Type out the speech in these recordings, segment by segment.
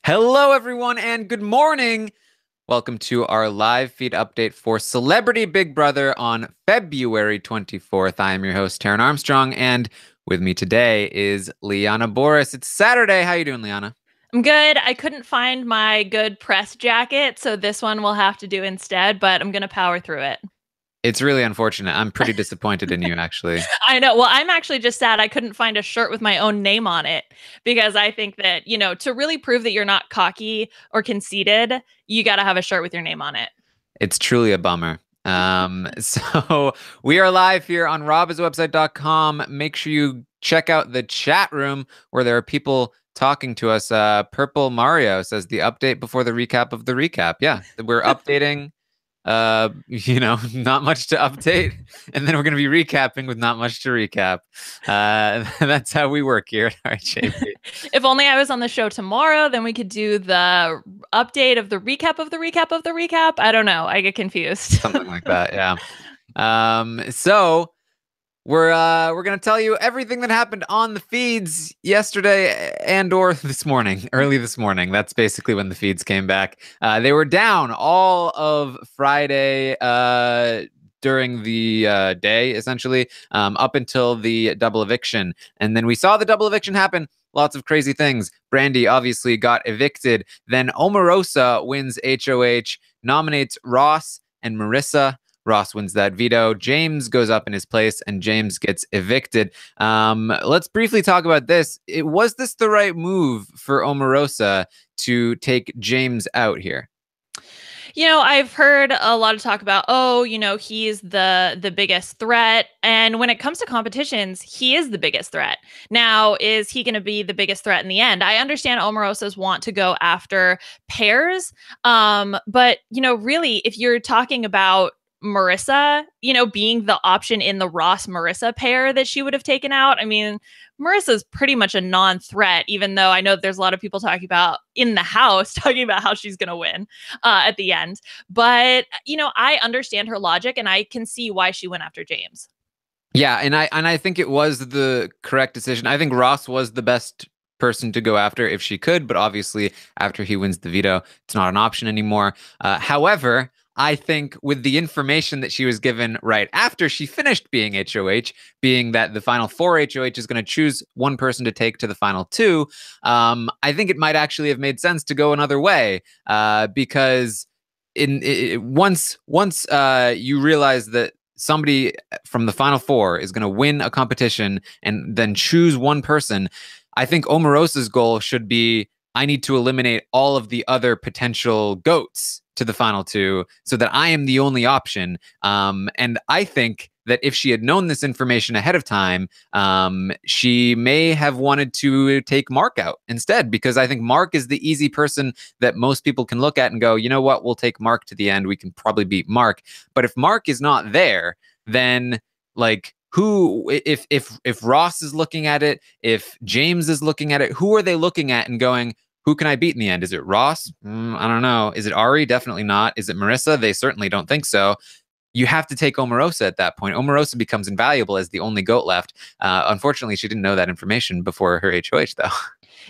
Hello, everyone, and good morning. Welcome to our live feed update for Celebrity Big Brother on February 24th. I am your host, Taran Armstrong, and with me today is Liana Boraas. It's Saturday. How you doing, Liana? I'm good. I couldn't find my good press jacket, so this one will have to do instead, but I'm going to power through it. It's really unfortunate. I'm pretty disappointed in you, actually. I know. Well, I'm actually just sad I couldn't find a shirt with my own name on it because I think that, to really prove that you're not cocky or conceited, you got to have a shirt with your name on it. It's truly a bummer. So we are live here on robhasawebsite.com. Make sure you check out the chat room where there are people talking to us. Purple Mario says the update before the recap of the recap. Yeah, we're updating. Not much to update, and then we're going to be recapping with not much to recap. That's how we work here at RHAP. If only I was on the show tomorrow, then we could do the update of the recap of the recap of the recap. I don't know. I get confused. Something like that. Yeah. So we're gonna tell you everything that happened on the feeds yesterday and or this morning, early this morning. That's basically when the feeds came back. They were down all of Friday during the day, essentially, up until the double eviction. And then we saw the double eviction happen. Lots of crazy things. Brandy obviously got evicted. Then Omarosa wins HOH, nominates Ross and Marissa. Ross wins that veto. James goes up in his place, and James gets evicted. Let's briefly talk about this. Was this the right move for Omarosa to take James out here? I've heard a lot of talk about, he's the biggest threat. And when it comes to competitions, he is the biggest threat. Now, is he going to be the biggest threat in the end? I understand Omarosa's want to go after pairs. But, really, if you're talking about Marissa, being the option in the Ross Marissa pair that she would have taken out. I mean, Marissa's pretty much a non-threat, even though I know there's a lot of people talking about in the house, talking about how she's going to win at the end. But, I understand her logic and I can see why she went after James. Yeah, and I think it was the correct decision. I think Ross was the best person to go after if she could, but obviously after he wins the veto, it's not an option anymore. However, I think with the information that she was given right after she finished being HOH, being that the final four HOH is going to choose one person to take to the final two, I think it might actually have made sense to go another way because once you realize that somebody from the final four is going to win a competition and then choose one person, I think Omarosa's goal should be I need to eliminate all of the other potential goats to the final two so that I am the only option. And I think that if she had known this information ahead of time, she may have wanted to take Mark out instead, because I think Mark is the easy person that most people can look at and go, you know what, we'll take Mark to the end. We can probably beat Mark. But if Mark is not there, then like who if Ross is looking at it, if James is looking at it, who are they looking at and going, who can I beat in the end? Is it Ross? I don't know. Is it Ari? Definitely not. Is it Marissa? They certainly don't think so. You have to take Omarosa at that point. Omarosa becomes invaluable as the only goat left. Unfortunately, she didn't know that information before her HOH, though.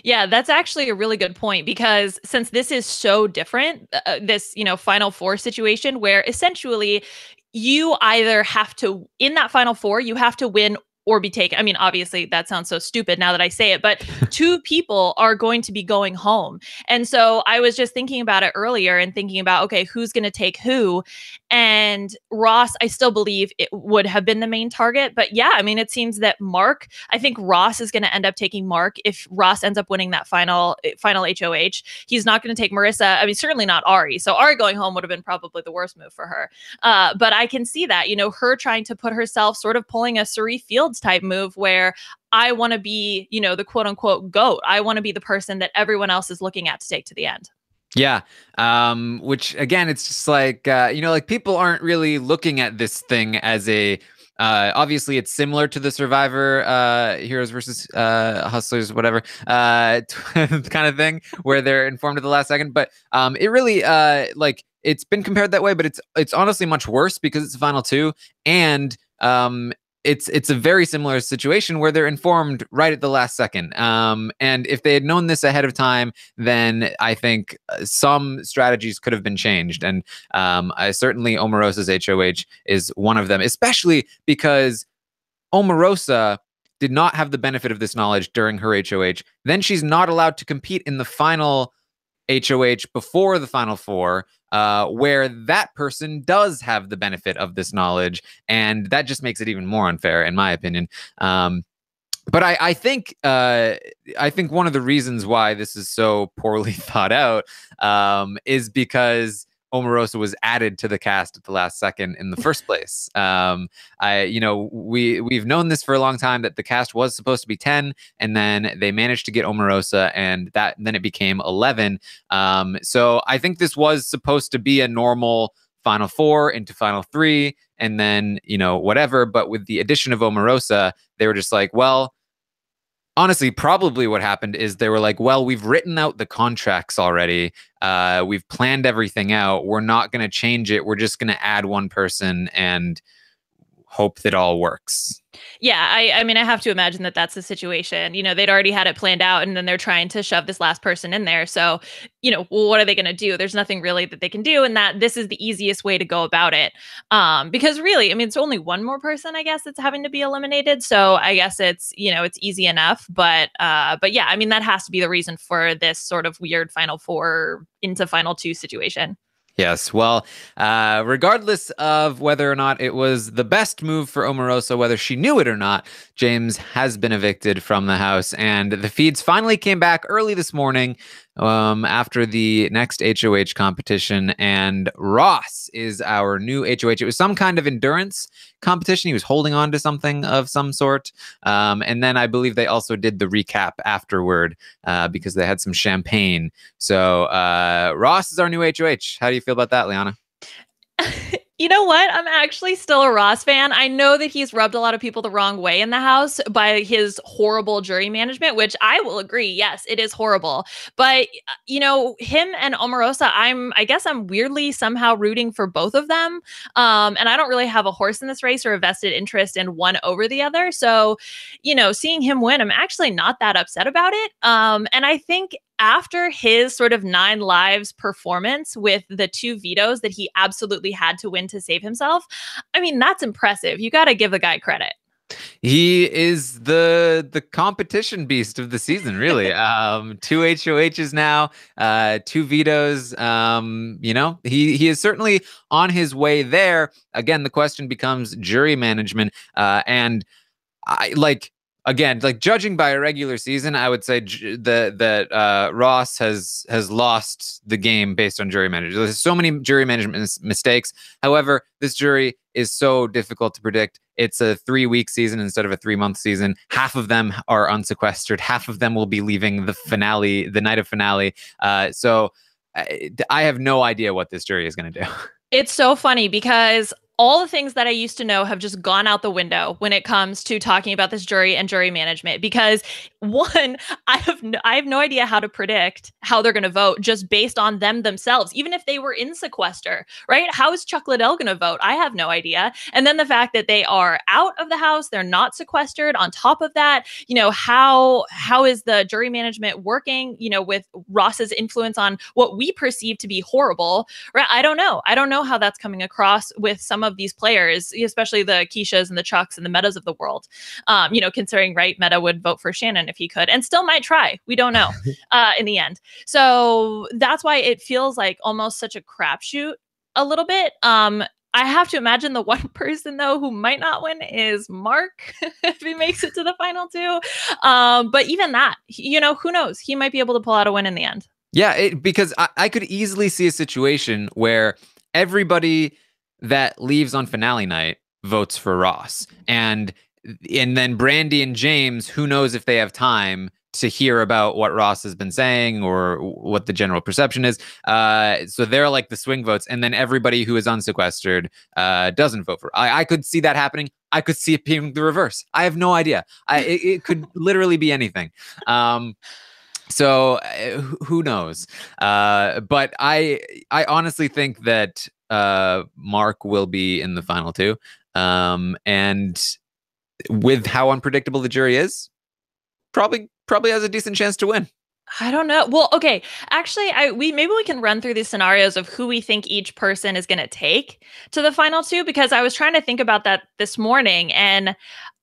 Yeah, that's actually a really good point because since this is so different, this, final four situation where essentially you either have to, in that final four, you have to win or be taken. I mean, obviously that sounds so stupid now that I say it, but two people are going to be going home. And so I was just thinking about it earlier and thinking about, okay, who's going to take who? And Ross, I still believe it would have been the main target. But yeah, I mean, it seems that I think Ross is going to end up taking Mark if Ross ends up winning that final HOH. He's not going to take Marissa. I mean, certainly not Ari. So Ari going home would have been probably the worst move for her. But I can see that, her trying to put herself sort of pulling a Suri Fields type move where I want to be, the quote unquote GOAT. I want to be the person that everyone else is looking at to take to the end. Yeah. Which again, it's just like, like people aren't really looking at this thing as a, obviously it's similar to the Survivor, Heroes versus Hustlers, whatever, kind of thing where they're informed at the last second. But it really, it's been compared that way, but it's honestly much worse because it's the final two. And it's a very similar situation where they're informed right at the last second. And if they had known this ahead of time, then I think some strategies could have been changed. And certainly Omarosa's HOH is one of them, especially because Omarosa did not have the benefit of this knowledge during her HOH. Then she's not allowed to compete in the final HOH before the final four, where that person does have the benefit of this knowledge, and that just makes it even more unfair, in my opinion. But I think one of the reasons why this is so poorly thought out is because Omarosa was added to the cast at the last second in the first place. We've known this for a long time, that the cast was supposed to be 10, and then they managed to get Omarosa, and then it became 11. So I think this was supposed to be a normal final four into final three, and then, whatever. But with the addition of Omarosa, they were just like, well, honestly, probably what happened is they were like, well, we've written out the contracts already. We've planned everything out. We're not going to change it. We're just going to add one person and hope that all works. Yeah, I mean, I have to imagine that that's the situation. They'd already had it planned out, and then they're trying to shove this last person in there. So, well, what are they going to do? There's nothing really that they can do, and that this is the easiest way to go about it. Because really, I mean, it's only one more person, I guess, that's having to be eliminated. So I guess it's easy enough. But yeah, I mean, that has to be the reason for this sort of weird final four into final two situation. Yes. Well, regardless of whether or not it was the best move for Omarosa, whether she knew it or not, James has been evicted from the house, and the feeds finally came back early this morning after the next HOH competition, and Ross is our new HOH. It was some kind of endurance competition. He was holding on to something of some sort. And then I believe they also did the recap afterward because they had some champagne. So Ross is our new HOH. How do you feel about that, Liana? You know what? I'm actually still a Ross fan. I know that he's rubbed a lot of people the wrong way in the house by his horrible jury management, which I will agree. Yes, it is horrible. But, him and Omarosa, I guess I'm weirdly somehow rooting for both of them. And I don't really have a horse in this race or a vested interest in one over the other. So, seeing him win, I'm actually not that upset about it. And I think after his sort of 9 lives performance with the 2 vetoes that he absolutely had to win to save himself, I mean, that's impressive. You got to give the guy credit. He is the competition beast of the season, really. 2 HOHs now, 2 vetoes. He is certainly on his way there. Again, the question becomes jury management, and again, judging by a regular season, I would say that Ross has lost the game based on jury management. There's so many jury management mistakes. However, this jury is so difficult to predict. It's a 3-week season instead of a 3-month season. Half of them are unsequestered. Half of them will be leaving the night of finale. So I have no idea what this jury is going to do. It's so funny because all the things that I used to know have just gone out the window when it comes to talking about this jury and jury management. Because one, I have no idea how to predict how they're going to vote just based on them themselves, even if they were in sequester, right? How is Chuck Liddell going to vote? I have no idea. And then the fact that they are out of the house, they're not sequestered. On top of that, how is the jury management working? With Ross's influence on what we perceive to be horrible, right? I don't know. I don't know how that's coming across with some of these players, especially the Keishas and the Chucks and the Metas of the world. Considering, right, Meta would vote for Shannon if he could, and still might try. We don't know in the end. So that's why it feels like almost such a crapshoot a little bit. I have to imagine the one person, though, who might not win is Mark if he makes it to the final 2. But even that, who knows? He might be able to pull out a win in the end. Yeah, because I could easily see a situation where everybody that leaves on finale night votes for Ross. And then Brandy and James, who knows if they have time to hear about what Ross has been saying or what the general perception is. So they're like the swing votes. And then everybody who is unsequestered doesn't vote for. I could see that happening. I could see it being the reverse. I have no idea. It could literally be anything. So who knows? But I honestly think that Mark will be in the final 2. And with how unpredictable the jury is, probably has a decent chance to win. I don't know. Well, okay. Actually, maybe we can run through these scenarios of who we think each person is going to take to the final two, because I was trying to think about that this morning, and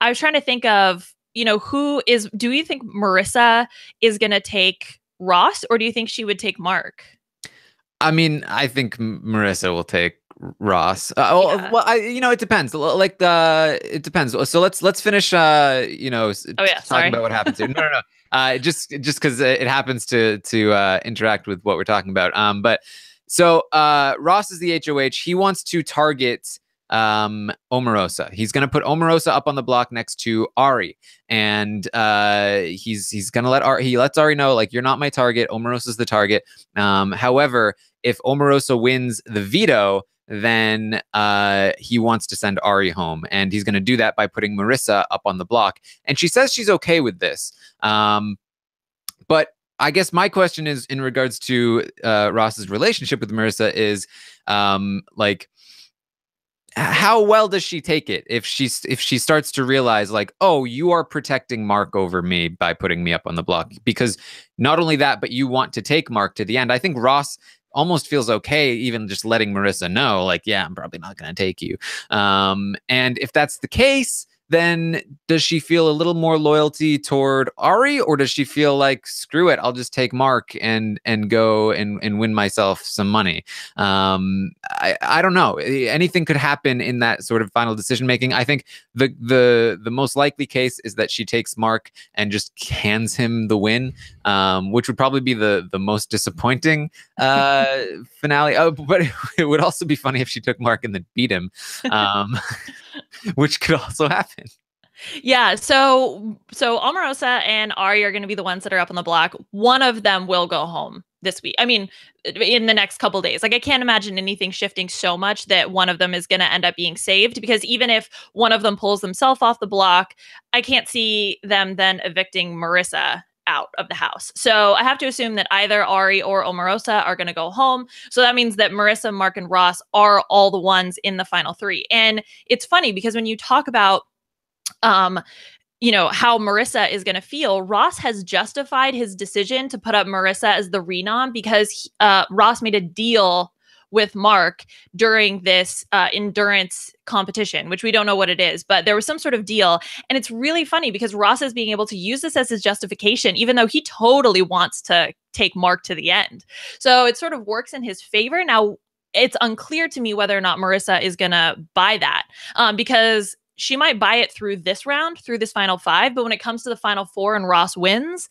I was trying to think of, do you think Marissa is going to take Ross, or do you think she would take Mark? I mean, I think Marissa will take Ross. Yeah. Well, it depends. Like it depends. So let's finish. Oh yeah, talking sorry. about what happens here. No, no, no. Just because it happens to interact with what we're talking about. But so Ross is the HOH. He wants to target Omarosa. He's going to put Omarosa up on the block next to Ari, and he's going to he lets Ari know, like, you're not my target. Omarosa's the target. However, if Omarosa wins the veto, then he wants to send Ari home, and he's going to do that by putting Marissa up on the block. And she says she's okay with this. But I guess my question is, in regards to Ross's relationship with Marissa, is like, how well does she take it if she starts to realize, like, oh, you are protecting Mark over me by putting me up on the block? Because not only that, but you want to take Mark to the end. I think Ross almost feels okay even just letting Marissa know, like, yeah, I'm probably not going to take you. And if that's the case, then does she feel a little more loyalty toward Ari, or does she feel like, screw it, I'll just take Mark and go and win myself some money? I don't know. Anything could happen in that sort of final decision making. I think the most likely case is that she takes Mark and just hands him the win, which would probably be the most disappointing finale. Oh, but it would also be funny if she took Mark and then beat him, which could also happen. Yeah, so Omarosa and Ari are going to be the ones that are up on the block. One of them will go home this week. I mean, in the next couple days. Like, I can't imagine anything shifting so much that one of them is going to end up being saved, because even if one of them pulls themselves off the block, I can't see them then evicting Marissa out of the house. So I have to assume that either Ari or Omarosa are going to go home. So that means that Marissa, Mark, and Ross are all the ones in the final three. And it's funny because when you talk about how Marissa is going to feel, Ross has justified his decision to put up Marissa as the renom because Ross made a deal with Mark during this endurance competition, which we don't know what it is, but there was some sort of deal. And it's really funny because Ross is being able to use this as his justification, even though he totally wants to take Mark to the end. So it sort of works in his favor. Now, it's unclear to me whether or not Marissa is going to buy that, because she might buy it through this round, through this final five. But when it comes to the final four and Ross wins,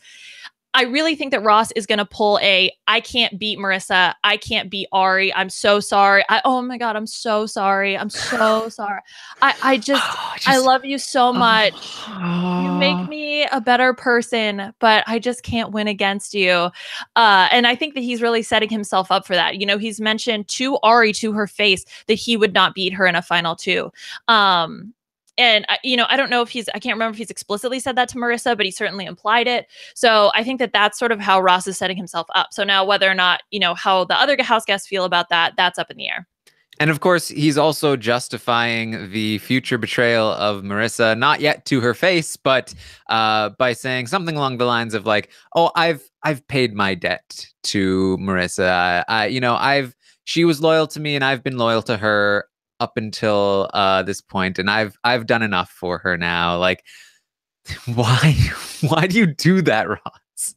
I really think that Ross is going to pull I can't beat Marissa. I can't beat Ari. I'm so sorry. Oh my God, I'm so sorry. I'm so sorry. I love you so much. You make me a better person, but I just can't win against you. And I think that he's really setting himself up for that. He's mentioned to Ari, to her face, that he would not beat her in a final two. And, I don't know I can't remember if he's explicitly said that to Marissa, but he certainly implied it. So I think that that's sort of how Ross is setting himself up. So now whether or not, how the other house guests feel about that, that's up in the air. And of course, he's also justifying the future betrayal of Marissa, not yet to her face, but by saying something along the lines of, like, oh, I've paid my debt to Marissa. She was loyal to me and I've been loyal to her up until this point, and I've done enough for her now. Like, why do you do that, Ross?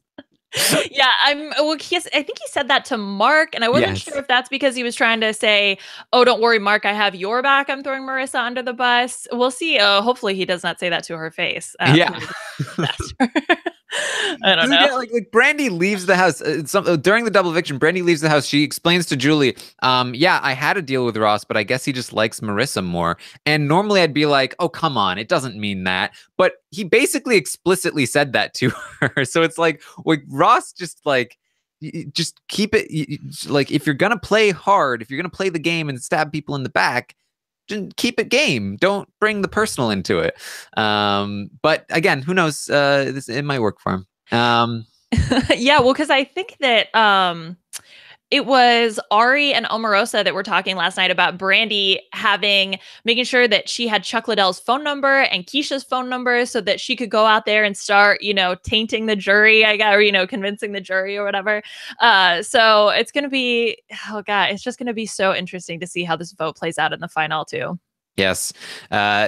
Yeah, I think he said that to Mark, and I wasn't sure if that's because he was trying to say, oh, don't worry, Mark, I have your back. I'm throwing Marissa under the bus. We'll see. Hopefully he does not say that to her face. Yeah. I don't know. Like Brandy leaves the house. During the double eviction, Brandy leaves the house. She explains to Julie, yeah, I had a deal with Ross, but I guess he just likes Marissa more. And normally I'd be like, oh, come on, it doesn't mean that. But he basically explicitly said that to her. So it's like Ross just keep it. Like, if you're going to play hard, if you're going to play the game and stab people in the back, keep it game. Don't bring the personal into it. But again, who knows? It might work for him. Yeah, well, because I think that it was Ari and Omarosa that were talking last night about Brandy making sure that she had Chuck Liddell's phone number and Keisha's phone number so that she could go out there and start, tainting the jury, I guess, or, convincing the jury or whatever. So it's going to be, oh God, it's just going to be so interesting to see how this vote plays out in the final too. Yes.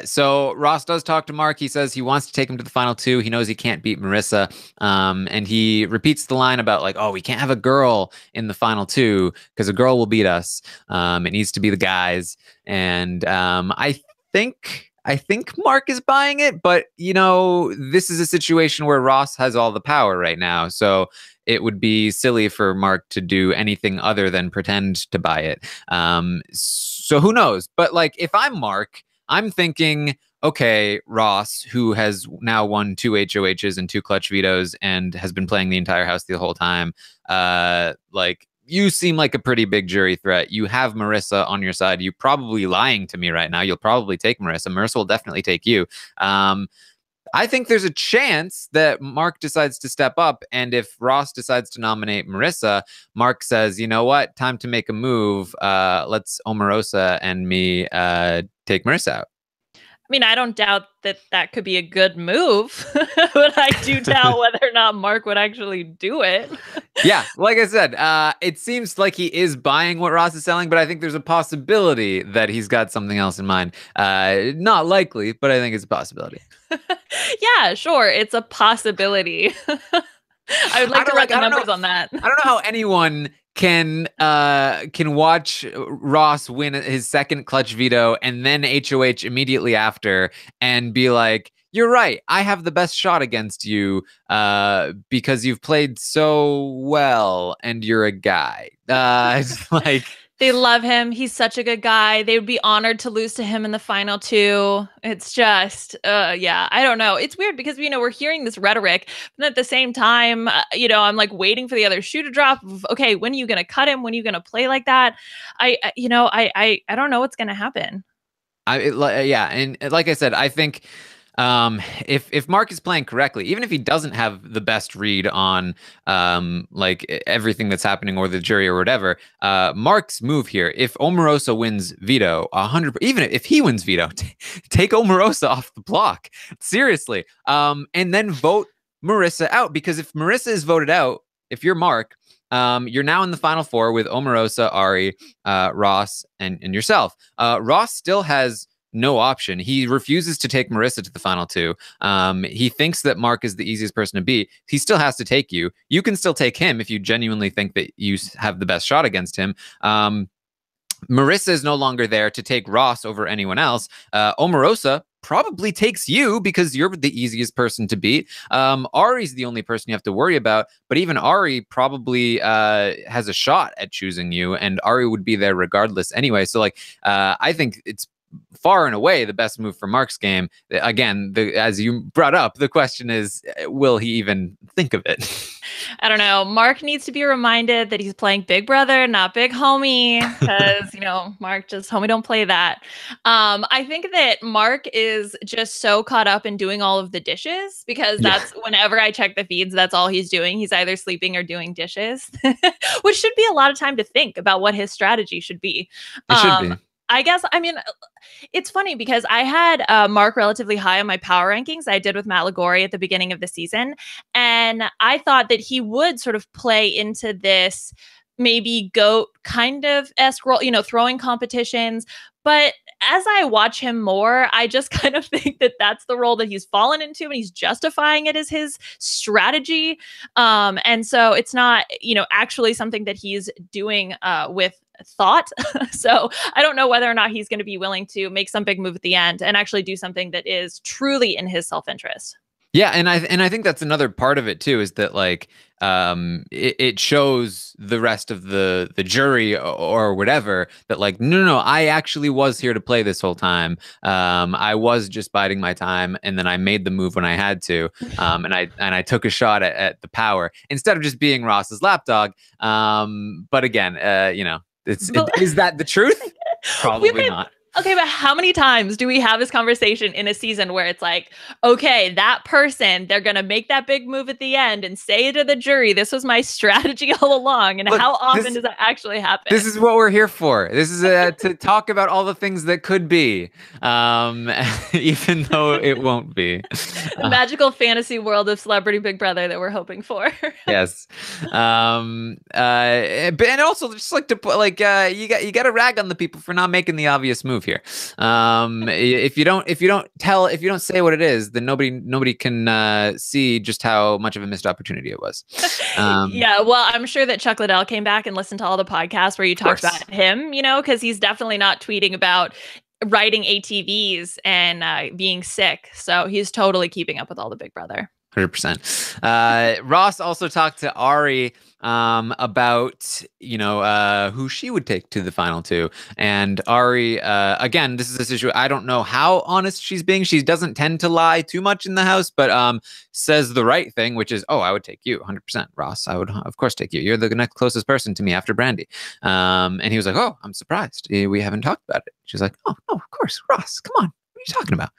So Ross does talk to Mark. He says he wants to take him to the final two. He knows he can't beat Marissa. And he repeats the line about like, oh, we can't have a girl in the final two because a girl will beat us. It needs to be the guys. And I think Mark is buying it, but this is a situation where Ross has all the power right now. So it would be silly for Mark to do anything other than pretend to buy it. So who knows? But like, if I'm Mark, I'm thinking, okay, Ross, who has now won 2 HOHs and 2 clutch vetoes and has been playing the entire house the whole time, like, you seem like a pretty big jury threat. You have Marissa on your side. You're probably lying to me right now. You'll probably take Marissa. Marissa will definitely take you. I think there's a chance that Mark decides to step up. And if Ross decides to nominate Marissa, Mark says, you know what? Time to make a move. Let's Omarosa and me take Marissa out. I mean, I don't doubt that could be a good move, but I do doubt whether or not Mark would actually do it. Yeah, like I said, it seems like he is buying what Ross is selling, but I think there's a possibility that he's got something else in mind. Not likely, but I think it's a possibility. Yeah, sure. It's a possibility. I would like to run the numbers on that. I don't know how anyone can watch Ross win his second clutch veto and then HOH immediately after and be like, you're right, I have the best shot against you because you've played so well and you're a guy. It's like... They love him. He's such a good guy. They would be honored to lose to him in the final two. It's just, yeah, I don't know. It's weird because, we're hearing this rhetoric, but at the same time, I'm like waiting for the other shoe to drop. Okay, when are you going to cut him? When are you going to play like that? I don't know what's going to happen. Yeah. And like I said, I think if Mark is playing correctly, even if he doesn't have the best read on like everything that's happening or the jury or whatever, Mark's move here, if Omarosa wins veto 100, even if he wins veto, take Omarosa off the block, seriously, and then vote Marissa out, because if Marissa is voted out, if you're Mark, you're now in the final four with Omarosa, Ari, Ross, and yourself. Ross still has no option. He refuses to take Marissa to the final two. He thinks that Mark is the easiest person to beat. He still has to take you. You can still take him if you genuinely think that you have the best shot against him. Marissa is no longer there to take Ross over anyone else. Omarosa probably takes you because you're the easiest person to beat. Ari's the only person you have to worry about, but even Ari probably has a shot at choosing you, and Ari would be there regardless anyway. So like, I think it's far and away the best move for Mark's game. Again, as you brought up, the question is, will he even think of it? I don't know. Mark needs to be reminded that he's playing Big Brother, not Big Homie, because, Mark, just homie, don't play that. I think that Mark is just so caught up in doing all of the dishes, because that's whenever I check the feeds, that's all he's doing. He's either sleeping or doing dishes, which should be a lot of time to think about what his strategy should be. It should be. I guess, it's funny because I had Mark relatively high on my power rankings. I did with Matt Lagori at the beginning of the season. And I thought that he would sort of play into this maybe GOAT kind of esque role, throwing competitions. But as I watch him more, I just kind of think that that's the role that he's fallen into, and he's justifying it as his strategy. And so it's not, actually something that he's doing with thought. So I don't know whether or not he's going to be willing to make some big move at the end and actually do something that is truly in his self-interest. Yeah, and I think that's another part of it too, is that like it shows the rest of the jury or whatever that like, no, I actually was here to play this whole time. I was just biding my time, and then I made the move when I had to, and I took a shot at the power instead of just being Ross's lapdog. But again, is that the truth? Probably not. Okay, but how many times do we have this conversation in a season where it's like, okay, that person, they're going to make that big move at the end and say to the jury, this was my strategy all along. And Look, how often does that actually happen? This is what we're here for. This is to talk about all the things that could be, even though it won't be. The magical fantasy world of Celebrity Big Brother that we're hoping for. Yes. And also just like to put you got to rag on the people for not making the obvious move here. If you don't say what it is, then nobody can see just how much of a missed opportunity it was. Yeah, well, I'm sure that Chuck Liddell came back and listened to all the podcasts where you talked about him, because he's definitely not tweeting about riding ATVs and being sick. So he's totally keeping up with all the Big Brother. 100%. Ross also talked to Ari about who she would take to the final two, and Ari again, this is a situation I don't know how honest she's being. She doesn't tend to lie too much in the house, but says the right thing, which is, oh, I would take you 100%, Ross. I would of course take you. You're the next closest person to me after Brandy. And he was like, oh, I'm surprised we haven't talked about it. She's like, oh no, of course, Ross, come on, what are you talking about?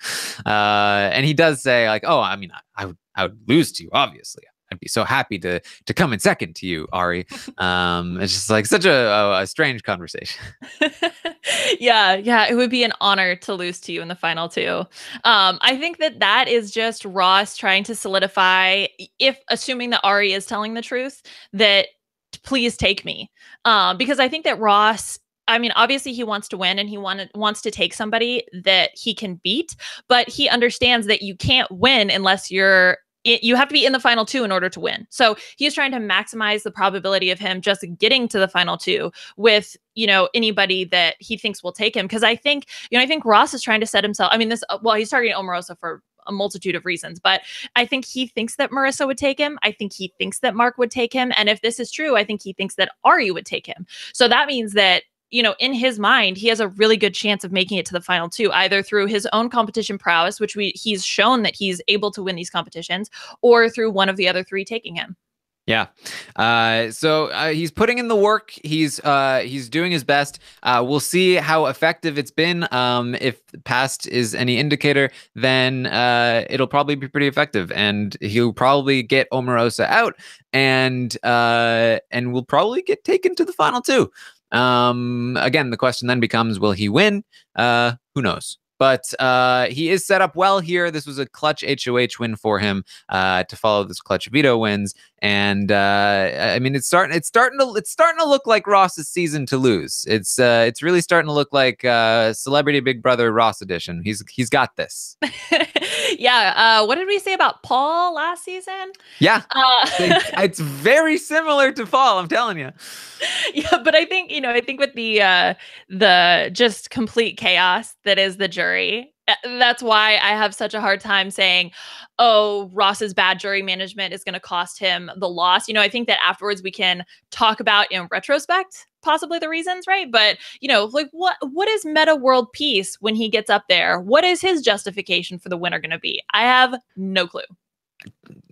And he does say like, oh, I mean, I would lose to you, obviously. I'd be so happy to come in second to you, Ari. It's just like such a strange conversation. Yeah, it would be an honor to lose to you in the final two. I think that is just Ross trying to solidify, if assuming that Ari is telling the truth, that please take me. Because I think that Ross, I mean, obviously he wants to win and he wants to take somebody that he can beat, but he understands that you can't win unless you have to be in the final two in order to win. So he's trying to maximize the probability of him just getting to the final two with, anybody that he thinks will take him. Because I think Ross is trying to set himself, I mean, he's targeting Omarosa for a multitude of reasons, but I think he thinks that Marissa would take him. I think he thinks that Mark would take him. And if this is true, I think he thinks that Ari would take him. So that means that, in his mind, he has a really good chance of making it to the final two, either through his own competition prowess, which he's shown that he's able to win these competitions, or through one of the other three taking him. Yeah. So he's putting in the work. He's doing his best. We'll see how effective it's been. If past is any indicator, then it'll probably be pretty effective, and he'll probably get Omarosa out, and we'll probably get taken to the final two. Again, the question then becomes, will he win? Who knows? But he is set up well here. This was a clutch HOH win for him to follow this clutch veto wins, and I mean, it's starting to look like Ross's season to lose. It's really starting to look like Celebrity Big Brother Ross edition. He's got this. Yeah. What did we say about Paul last season? Yeah, it's very similar to Paul. I'm telling you. Yeah, but I think with the just complete chaos that is the jury, that's why I have such a hard time saying, oh, Ross's bad jury management is going to cost him the loss. I think that afterwards we can talk about in retrospect possibly the reasons, right? But like what is meta world peace when he gets up there? What is his justification for the winner going to be? I have no clue.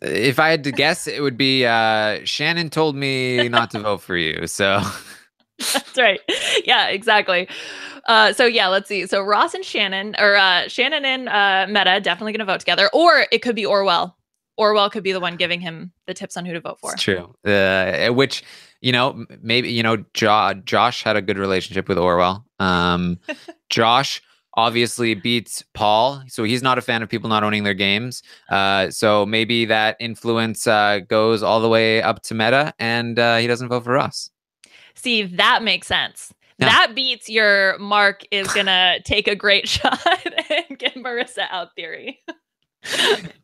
If I had to guess, it would be Shannon told me not to vote for you. So that's right. Yeah, exactly. So yeah, let's see. So Ross and Shannon, or Shannon and Meta, definitely going to vote together. Or it could be Orwell. Orwell could be the one giving him the tips on who to vote for. It's true. Which, maybe, Josh had a good relationship with Orwell. Josh obviously beats Paul, so he's not a fan of people not owning their games. So maybe that influence goes all the way up to Meta, and he doesn't vote for Ross. See, that makes sense. Yeah. That beats your Mark is gonna take a great shot and get Marissa out theory.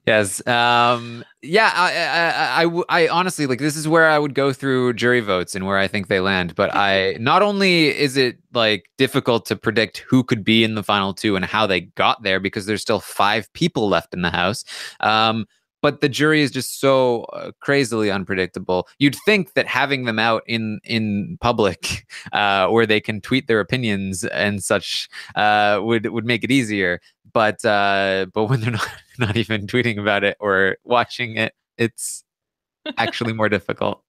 Yes. Yeah. I honestly, like, this is where I would go through jury votes and where I think they land. But not only is it like difficult to predict who could be in the final two and how they got there, because there's still 5 people left in the house. But the jury is just so crazily unpredictable. You'd think that having them out in public, where they can tweet their opinions and such, would make it easier. But when they're not even tweeting about it or watching it, it's actually more difficult.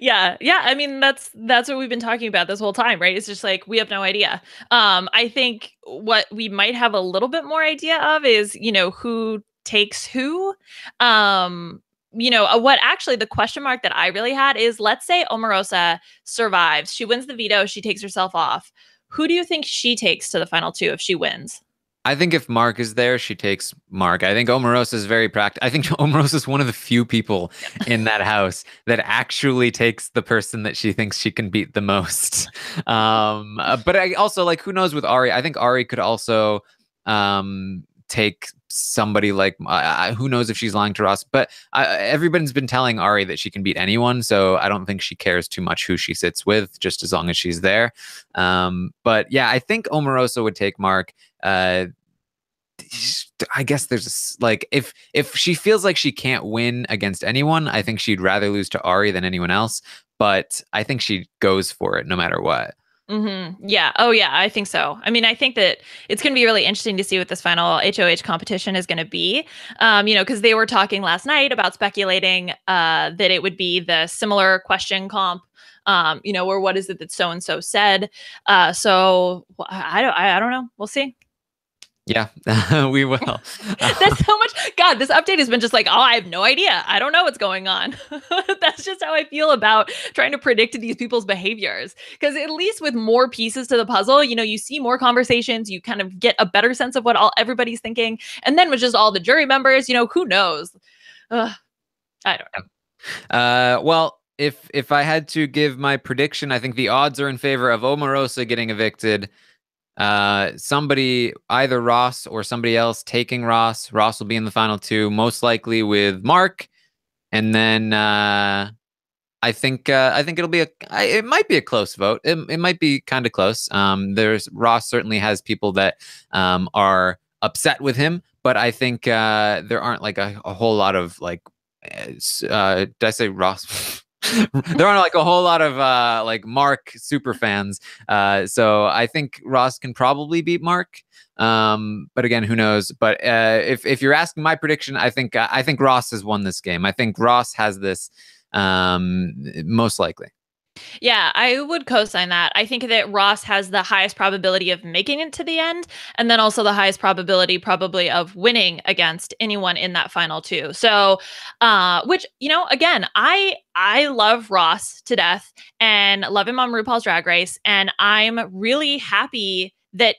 Yeah. I mean, that's what we've been talking about this whole time, right? It's just like we have no idea. I think what we might have a little bit more idea of is, who takes who. What actually the question mark that I really had is, let's say Omarosa survives. She wins the veto, she takes herself off. Who do you think she takes to the final two if she wins? I think if Mark is there, she takes Mark. I think Omarosa is very practical. I think Omarosa is one of the few people in that house that actually takes the person that she thinks she can beat the most. But I also like, who knows with Ari? I think Ari could also take somebody like, who knows if she's lying to Ross. But everybody's been telling Ari that she can beat anyone, so I don't think she cares too much who she sits with, just as long as she's there. But yeah, I think Omarosa would take Mark. I guess there's like, if she feels like she can't win against anyone, I think she'd rather lose to Ari than anyone else. But I think she goes for it no matter what. Yeah. Oh, yeah. I think so. I mean, I think that it's going to be really interesting to see what this final HOH competition is going to be. Because they were talking last night about speculating that it would be the similar question comp. Or what is it that so and so said? So I don't know. We'll see. Yeah, we will. That's so much. God, this update has been just like, oh, I have no idea. I don't know what's going on. That's just how I feel about trying to predict these people's behaviors. Because at least with more pieces to the puzzle, you see more conversations, you kind of get a better sense of what everybody's thinking. And then with just all the jury members, who knows? I don't know. Well, if I had to give my prediction, I think the odds are in favor of Omarosa getting evicted. Somebody, either Ross or somebody else, taking Ross. Ross will be in the final two, most likely with Mark, and then I think it'll be it might be a close vote. It might be kind of close. There's Ross certainly has people that are upset with him, but I think there aren't like a whole lot of like. Did I say Ross? There aren't like a whole lot of like Mark super fans. So I think Ross can probably beat Mark. But again, who knows? But if you're asking my prediction, I think Ross has won this game. I think Ross has this most likely. Yeah, I would co-sign that. I think that Ross has the highest probability of making it to the end, and then also the highest probability probably of winning against anyone in that final two. So, which, again, I love Ross to death and love him on RuPaul's Drag Race, and I'm really happy that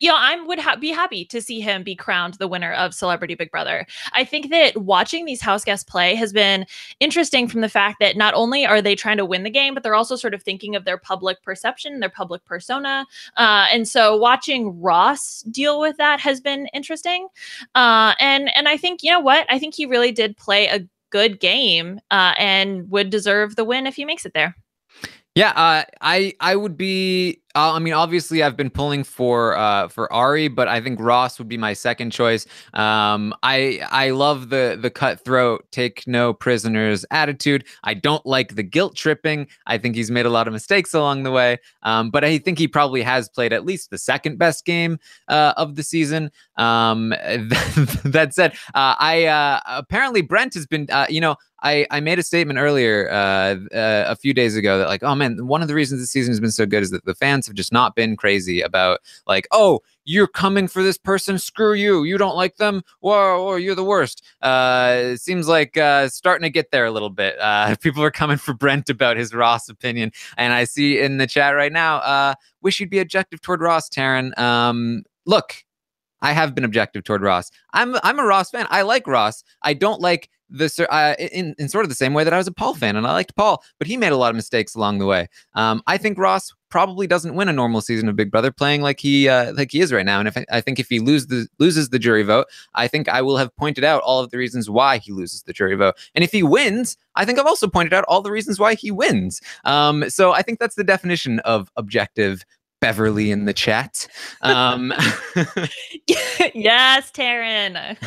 I would be happy to see him be crowned the winner of Celebrity Big Brother. I think that watching these house guests play has been interesting from the fact that not only are they trying to win the game, but they're also sort of thinking of their public perception, their public persona. And so watching Ross deal with that has been interesting. And I think, you know what? I think he really did play a good game and would deserve the win if he makes it there. Yeah, I would be. I mean, obviously, I've been pulling for Ari, but I think Ross would be my second choice. I love the cutthroat, take no prisoners attitude. I don't like the guilt tripping. I think he's made a lot of mistakes along the way. But I think he probably has played at least the second best game of the season. That said, I apparently Brent has been. I made a statement earlier a few days ago that like, oh man, one of the reasons this season has been so good is that the fans have just not been crazy about like, oh, you're coming for this person, screw you, you don't like them, whoa, you're the worst. It seems like starting to get there a little bit. People are coming for Brent about his Ross opinion, and I see in the chat right now, wish you'd be objective toward Ross, Taran. Look, I have been objective toward Ross. I'm a Ross fan. I like Ross. I don't like this in sort of the same way that I was a Paul fan, and I liked Paul, but he made a lot of mistakes along the way. I think Ross probably doesn't win a normal season of Big Brother playing like he is right now. And I think if he loses the jury vote, I think I will have pointed out all of the reasons why he loses the jury vote. And if he wins, I think I've also pointed out all the reasons why he wins. So I think that's the definition of objective. Beverly in the chat. Yes, Taran.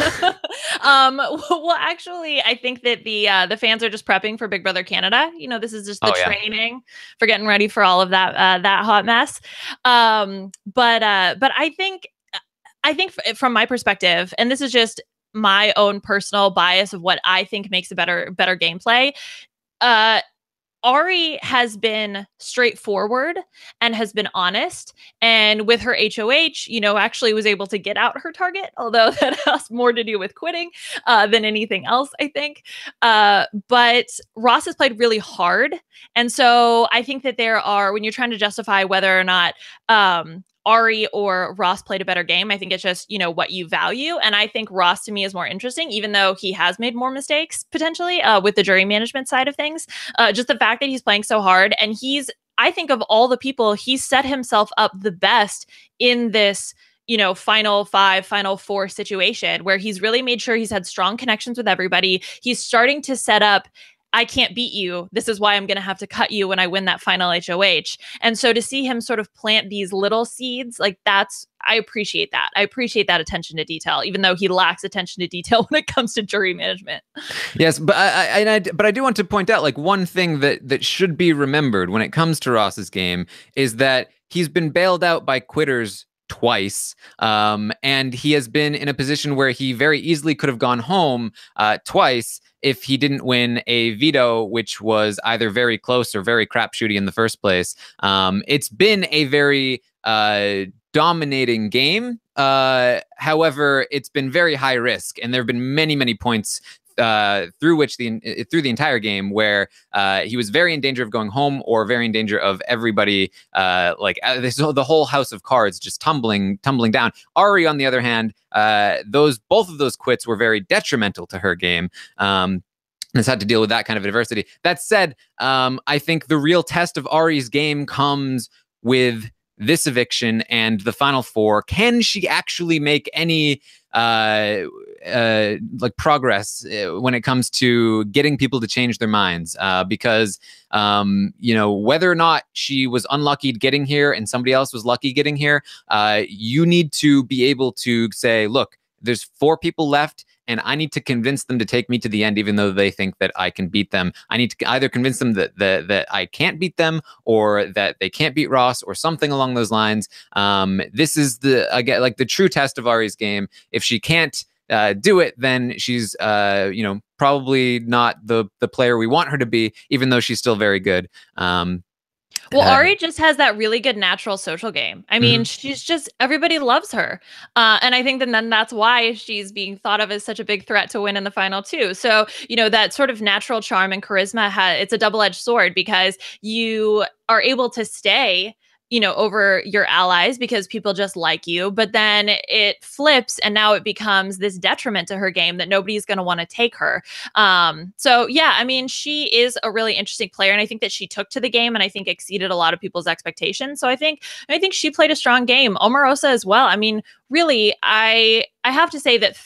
Well, actually, I think that the fans are just prepping for Big Brother Canada. This is just the training for getting ready for all of that hot mess. But I think from my perspective, and this is just my own personal bias of what I think makes a better gameplay. Uh, Ari has been straightforward and has been honest. And with her HOH, actually was able to get out her target, although that has more to do with quitting than anything else, I think. But Ross has played really hard. And so I think that when you're trying to justify whether or not Ari or Ross played a better game, I think it's just, what you value. And I think Ross to me is more interesting, even though he has made more mistakes potentially with the jury management side of things. Just the fact that he's playing so hard, and I think of all the people, he's set himself up the best in this final five, final four situation where he's really made sure he's had strong connections with everybody. He's starting to set up, I can't beat you. This is why I'm going to have to cut you when I win that final HOH. And so to see him sort of plant these little seeds, like I appreciate that. I appreciate that attention to detail, even though he lacks attention to detail when it comes to jury management. Yes, but I do want to point out, like, one thing that should be remembered when it comes to Ross's game is that he's been bailed out by quitters twice, and he has been in a position where he very easily could have gone home twice if he didn't win a veto, which was either very close or very crapshooty in the first place. It's been a very dominating game. However, it's been very high risk, and there have been many, many points through the entire game where he was very in danger of going home, or very in danger of everybody the whole house of cards just tumbling down. Ari, on the other hand, both of those quits were very detrimental to her game. Has had to deal with that kind of adversity. That said, I think the real test of Ari's game comes with this eviction and the final four. Can she actually make any progress when it comes to getting people to change their minds? Because whether or not she was unlucky getting here and somebody else was lucky getting here, you need to be able to say, look, there's 4 people left, and I need to convince them to take me to the end, even though they think that I can beat them. I need to either convince them that I can't beat them, or that they can't beat Ross, or something along those lines. This is the true test of Ari's game. If she can't do it, then she's probably not the player we want her to be, even though she's still very good. Well, Ari just has that really good natural social game. I mean, she's just, everybody loves her. And I think then that's why she's being thought of as such a big threat to win in the final too. So, that sort of natural charm and charisma, it's a double-edged sword, because you are able to stay over your allies because people just like you. But then it flips, and now it becomes this detriment to her game that nobody's going to want to take her. So yeah, I mean, she is a really interesting player, and I think that she took to the game, and I think exceeded a lot of people's expectations. So I think she played a strong game. Omarosa as well. I mean, really, I have to say that,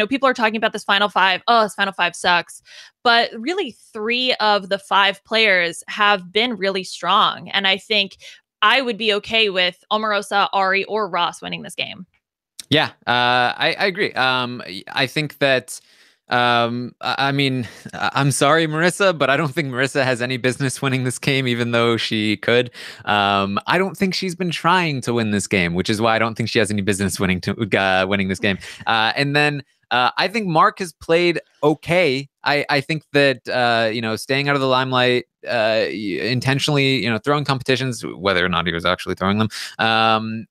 people are talking about this final five. Oh, this final five sucks. But really, 3 of the 5 players have been really strong. And I think I would be okay with Omarosa, Ari, or Ross winning this game. Yeah, I agree. I think that, I mean, I'm sorry, Marissa, but I don't think Marissa has any business winning this game, even though she could. I don't think she's been trying to win this game, which is why I don't think she has any business winning this game. And then I think Mark has played okay. I think that staying out of the limelight, intentionally, throwing competitions, whether or not he was actually throwing them,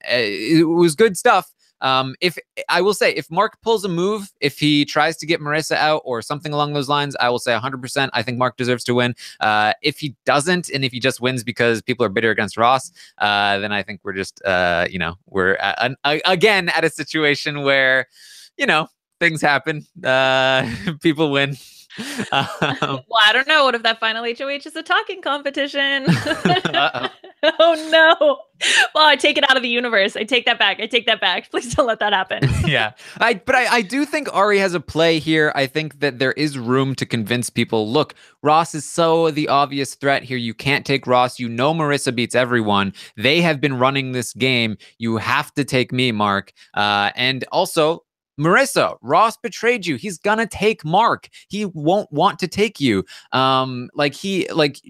it was good stuff. If Mark pulls a move, if he tries to get Marissa out or something along those lines, I will say 100%. I think Mark deserves to win. If he doesn't, and if he just wins because people are bitter against Ross, then I think we're just, we're again at a situation where, things happen. People win. Well, I don't know. What if that final HOH is a talking competition? Oh no. Well, I take it out of the universe. I take that back. Please don't let that happen. Yeah. I do think Ari has a play here. I think that there is room to convince people, look, Ross is so the obvious threat here. You can't take Ross. Marissa beats everyone. They have been running this game. You have to take me, Mark. And also, Marissa, Ross betrayed you. He's gonna take Mark. He won't want to take you.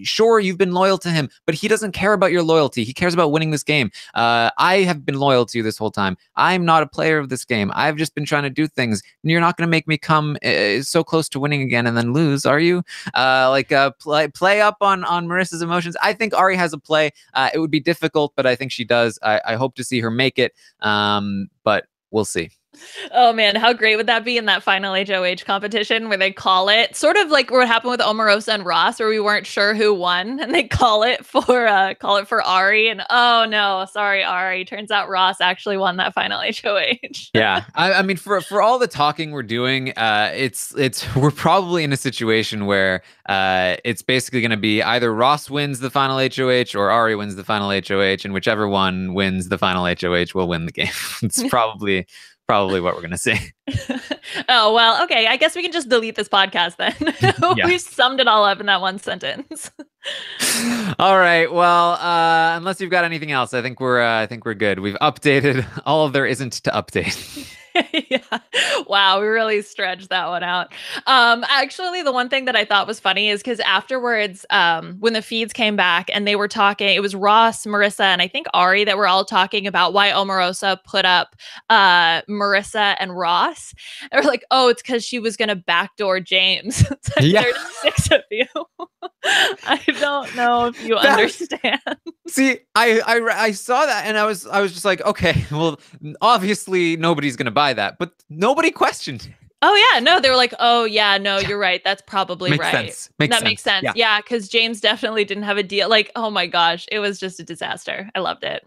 Sure, you've been loyal to him, but he doesn't care about your loyalty. He cares about winning this game. I have been loyal to you this whole time. I'm not a player of this game. I've just been trying to do things. You're not going to make me come so close to winning again and then lose, are you? Play up on Marissa's emotions. I think Ari has a play. It would be difficult, but I think she does. I hope to see her make it, but we'll see. Oh man, how great would that be in that final HOH competition where they call it sort of like what happened with Omarosa and Ross, where we weren't sure who won, and they call it for Ari, and oh no, sorry Ari, turns out Ross actually won that final HOH. Yeah, I mean, for all the talking we're doing, we're probably in a situation where it's basically going to be either Ross wins the final HOH or Ari wins the final HOH, and whichever one wins the final HOH will win the game. It's probably what we're going to see. Oh, well, okay. I guess we can just delete this podcast then. Yeah. We've summed it all up in that one sentence. All right. Well, unless you've got anything else, I think we're good. We've updated all there isn't to update. Yeah. Wow, we really stretched that one out. Actually, the one thing that I thought was funny is because afterwards, when the feeds came back and they were talking, it was Ross, Marissa, and I think Ari that were all talking about why Omarosa put up Marissa and Ross. They were like, oh, it's because she was going to backdoor James. It's like, Yeah. There's 6 of you. I don't know if you understand. See, I saw that and I was just like, okay, well, obviously nobody's gonna buy that, but nobody questioned it. Oh yeah, no, they were like, oh yeah, no, you're right. That's probably Makes right. sense. Makes sense. Yeah, because James definitely didn't have a deal. Like, oh my gosh, it was just a disaster. I loved it.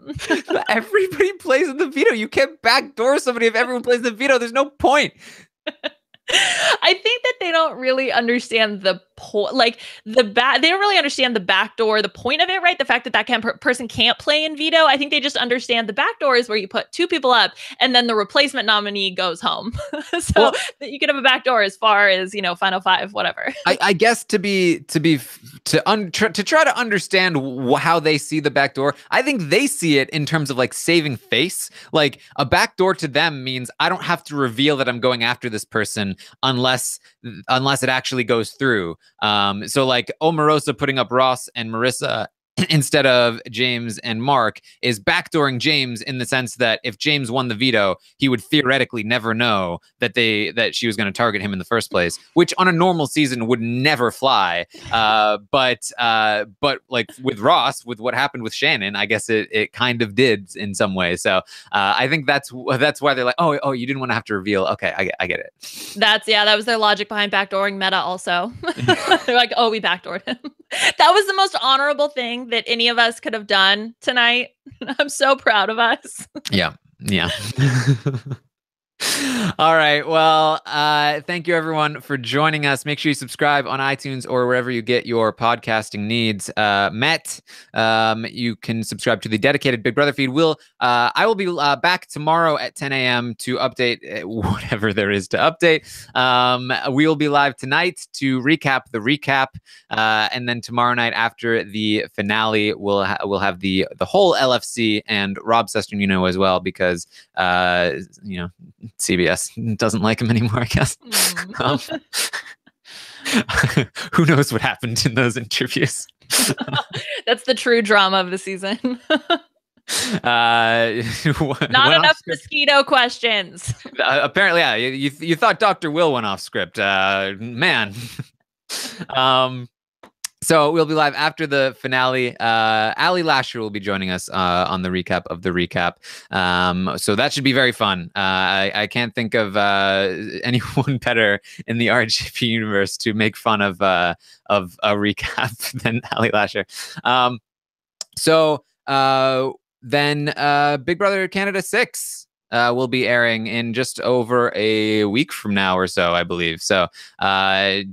Everybody plays in the veto. You can't backdoor somebody if everyone plays the veto. There's no point. I think that they don't really understand the point, like they don't really understand the backdoor, the point of it, right? The fact that person can't play in veto. I think they just understand the backdoor is where you put 2 people up and then the replacement nominee goes home. So that you can have a backdoor as far as, final 5, whatever. I guess to try to understand how they see the backdoor, I think they see it in terms of like saving face. Like a backdoor to them means I don't have to reveal that I'm going after this person unless it actually goes through. So like Omarosa putting up Ross and Marissa instead of James and Mark is backdooring James in the sense that if James won the veto, he would theoretically never know that she was going to target him in the first place, which on a normal season would never fly. But like with Ross, with what happened with Shannon, I guess it kind of did in some way. So I think that's why they're like, oh, you didn't want to have to reveal. Okay, I get it. That was their logic behind backdooring Meta also. They're like, oh, we backdoored him. That was the most honorable thing that any of us could have done tonight. I'm so proud of us. Yeah. All right. Well, thank you everyone for joining us. Make sure you subscribe on iTunes or wherever you get your podcasting needs met. You can subscribe to the dedicated Big Brother feed. I will be back tomorrow at 10 a.m. to update whatever there is to update. We will be live tonight to recap the recap, and then tomorrow night after the finale, we'll have the whole LFC and Rob Sesternino as well because CBS doesn't like him anymore, I guess. Who knows what happened in those interviews? That's the true drama of the season. Not enough mosquito questions. Apparently, yeah. You thought Dr. Will went off script. Man. So we'll be live after the finale. Ali Lasher will be joining us on the recap of the recap. So that should be very fun. I can't think of anyone better in the RHAP universe to make fun of a recap than Ali Lasher. Then Big Brother Canada 6 will be airing in just over a week from now or so, I believe. So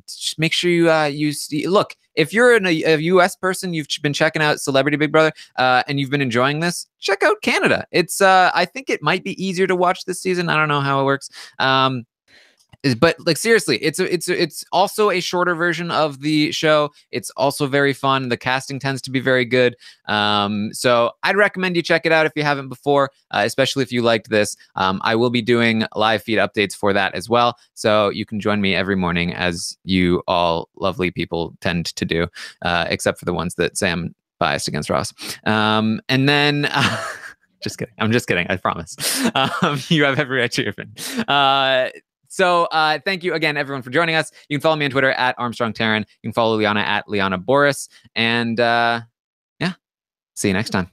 just make sure you look. If you're a US person, you've been checking out Celebrity Big Brother, and you've been enjoying this, check out Canada. It's I think it might be easier to watch this season. I don't know how it works. But like seriously, it's also a shorter version of the show. It's also very fun. The casting tends to be very good. So I'd recommend you check it out if you haven't before, especially if you liked this. I will be doing live feed updates for that as well, so you can join me every morning, as you all lovely people tend to do, except for the ones that say I'm biased against Ross. And then. Just kidding. I'm just kidding. I promise. You have every right to your opinion. So thank you again, everyone, for joining us. You can follow me on Twitter at Armstrong Taran. You can follow Liana at Liana Boraas. And yeah, see you next time.